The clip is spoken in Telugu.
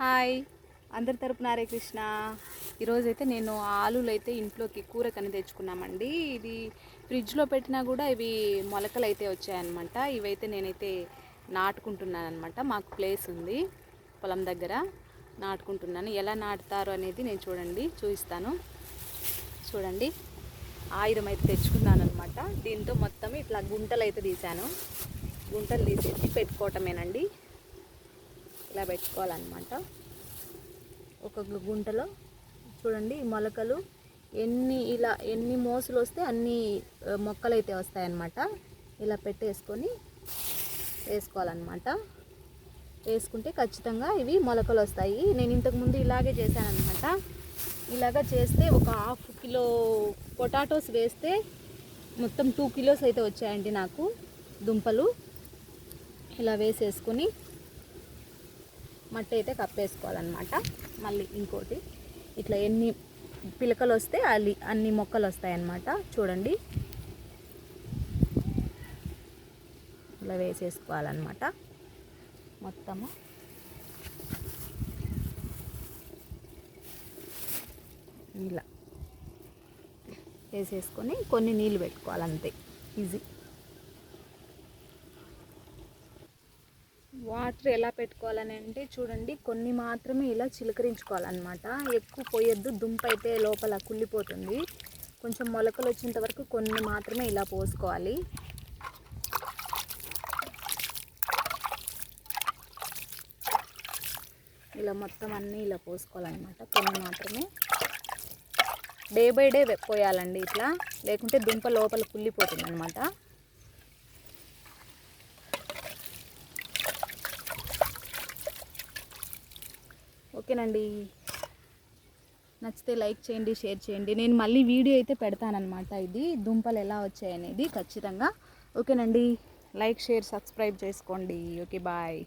హాయ్, అందరి తరపున హరే కృష్ణ. ఈరోజైతే నేను ఆలులు అయితే ఇంట్లోకి కూరకని తెచ్చుకున్నామండి. ఇది ఫ్రిడ్జ్లో పెట్టినా కూడా ఇవి మొలకలు అయితే వచ్చాయన్నమాట. ఇవైతే నేనైతే నాటుకుంటున్నాను అనమాట. మాకు ప్లేస్ ఉంది పొలం దగ్గర, నాటుకుంటున్నాను. ఎలా నాటుతారు అనేది నేను చూపిస్తాను. చూడండి, ఆయుధం అయితే తెచ్చుకున్నాను అనమాట. దీంతో మొత్తం ఇట్లా గుంటలు అయితే తీసాను. గుంటలు తీసేసి పెట్టుకోవటమేనండి. ఇలా పెట్టుకోవాలన్నమాట. ఒక గుంటలో చూడండి మొలకలు ఎన్ని మోసులు వస్తే అన్ని మొక్కలు అయితే వస్తాయన్నమాట. ఇలా పెట్టేసుకొని వేసుకోవాలన్నమాట. వేసుకుంటే ఖచ్చితంగా ఇవి మొలకలు వస్తాయి. నేను ఇంతకుముందు ఇలాగే చేశానన్నమాట. ఇలాగా చేస్తే ఒక ½ కిలో పొటాటోస్ వేస్తే మొత్తం 2 కిలోస్ అయితే వచ్చాయండి నాకు దుంపలు. ఇలా వేసేసుకొని మట్టి అయితే కప్పేసుకోవాలన్నమాట. మళ్ళీ ఇంకోటి ఇట్లా ఎన్ని పిలకలు వస్తే అన్ని మొక్కలు వస్తాయన్నమాట. చూడండి, ఇలా వేసేసుకోవాలన్నమాట. మొత్తము ఇలా వేసేసుకొని కొన్ని నీళ్ళు పెట్టుకోవాలంతే, ఈజీ. వాటర్ ఎలా పెట్టుకోవాలని అంటే చూడండి, కొన్ని మాత్రమే ఇలా చిలకరించుకోవాలన్నమాట. ఎక్కువ పోయొద్దు, దుంప అయితే లోపల కుళ్ళిపోతుంది. కొంచెం మొలకలు వచ్చేంత వరకు కొన్ని మాత్రమే ఇలా పోసుకోవాలి. ఇలా మొత్తం అన్నీ ఇలా పోసుకోవాలన్నమాట. కొన్ని మాత్రమే డే బై డే పోయాలండి ఇట్లా, లేకుంటే దుంప లోపల కుళ్ళిపోతుంది అన్నమాట. ఓకేనండి, నచ్చితే లైక్ చేయండి, షేర్ చేయండి. నేను మళ్ళీ వీడియో అయితే పెడతానన్నమాట. ఇది దుంపలు ఎలా వచ్చాయనేది ఖచ్చితంగా. ఓకేనండి, లైక్, షేర్, సబ్స్క్రైబ్ చేసుకోండి. Okay, bye.